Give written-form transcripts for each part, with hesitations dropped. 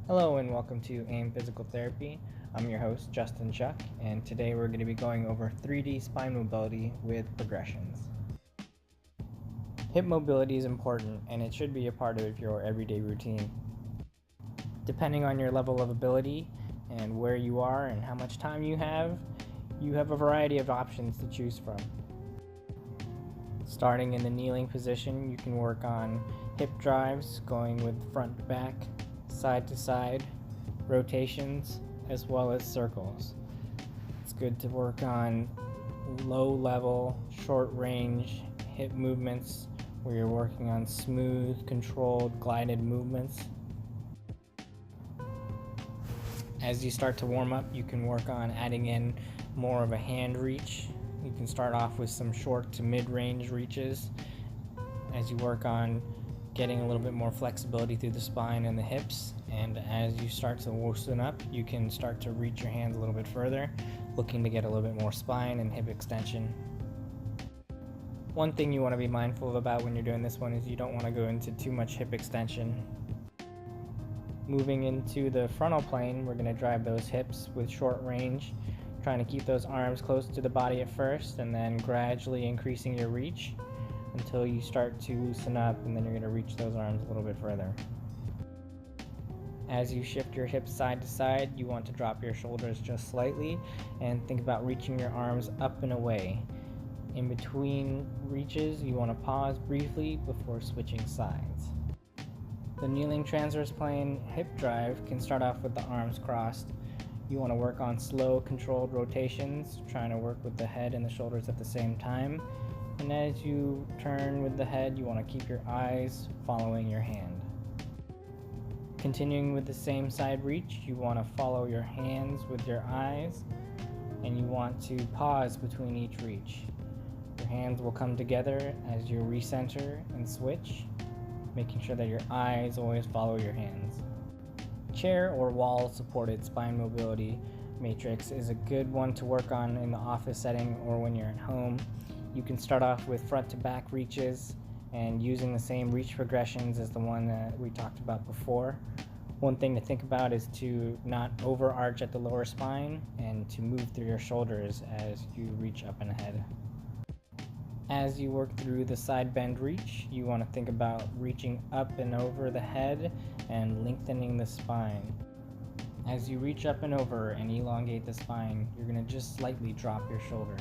Hello and welcome to AIM Physical Therapy. I'm your host, Justin Chuck, and today we're going to be going over 3D spine mobility with progressions. Hip mobility is important and it should be a part of your everyday routine. Depending on your level of ability and where you are and how much time you have a variety of options to choose from. Starting in the kneeling position, you can work on hip drives, going with front to back, side to side, rotations, as well as circles. It's good to work on low level, short range hip movements where you're working on smooth, controlled, glided movements. As you start to warm up, you can work on adding in more of a hand reach. You can start off with some short to mid-range reaches as you work on getting a little bit more flexibility through the spine and the hips, and as you start to loosen up, you can start to reach your hands a little bit further, looking to get a little bit more spine and hip extension. One thing you want to be mindful about when you're doing this one is you don't want to go into too much hip extension. Moving into the frontal plane, we're going to drive those hips with short range, trying to keep those arms close to the body at first and then gradually increasing your reach until you start to loosen up, and then you're going to reach those arms a little bit further. As you shift your hips side to side, you want to drop your shoulders just slightly and think about reaching your arms up and away. In between reaches, you want to pause briefly before switching sides. The kneeling transverse plane hip drive can start off with the arms crossed. You want to work on slow, controlled rotations, trying to work with the head and the shoulders at the same time. And as you turn with the head, you want to keep your eyes following your hand. Continuing with the same side reach, you want to follow your hands with your eyes, and you want to pause between each reach. Your hands will come together as you recenter and switch, making sure that your eyes always follow your hands. Chair or wall supported spine mobility matrix is a good one to work on in the office setting or when you're at home. You can start off with front to back reaches and using the same reach progressions as the one that we talked about before. One thing to think about is to not overarch at the lower spine and to move through your shoulders as you reach up and ahead. As you work through the side bend reach, you want to think about reaching up and over the head and lengthening the spine. As you reach up and over and elongate the spine, you're going to just slightly drop your shoulder.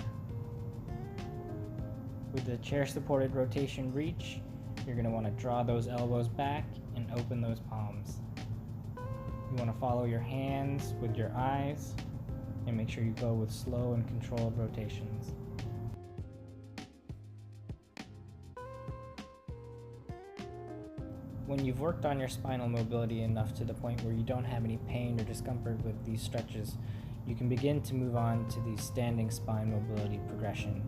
With the chair supported rotation reach, you're going to want to draw those elbows back and open those palms. You want to follow your hands with your eyes and make sure you go with slow and controlled rotations. When you've worked on your spinal mobility enough to the point where you don't have any pain or discomfort with these stretches, you can begin to move on to the standing spine mobility progression.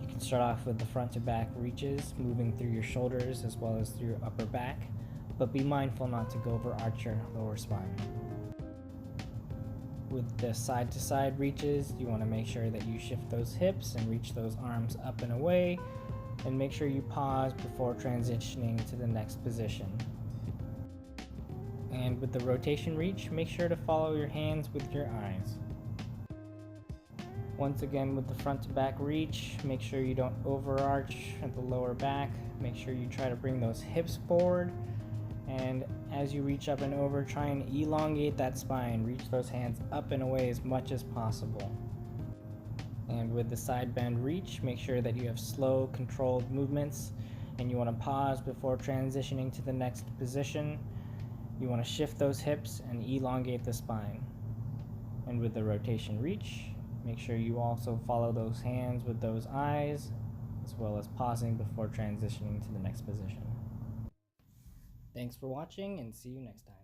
You can start off with the front to back reaches, moving through your shoulders as well as through your upper back, but be mindful not to go overarch your lower spine. With the side to side reaches, you want to make sure that you shift those hips and reach those arms up and away, and make sure you pause before transitioning to the next position. And with the rotation reach, make sure to follow your hands with your eyes. Once again, with the front to back reach, make sure you don't overarch at the lower back. Make sure you try to bring those hips forward, and as you reach up and over, try and elongate that spine. Reach those hands up and away as much as possible. And with the side bend reach, make sure that you have slow, controlled movements, and you want to pause before transitioning to the next position. You want to shift those hips and elongate the spine. And with the rotation reach, make sure you also follow those hands with those eyes, as well as pausing before transitioning to the next position. Thanks for watching, and see you next time.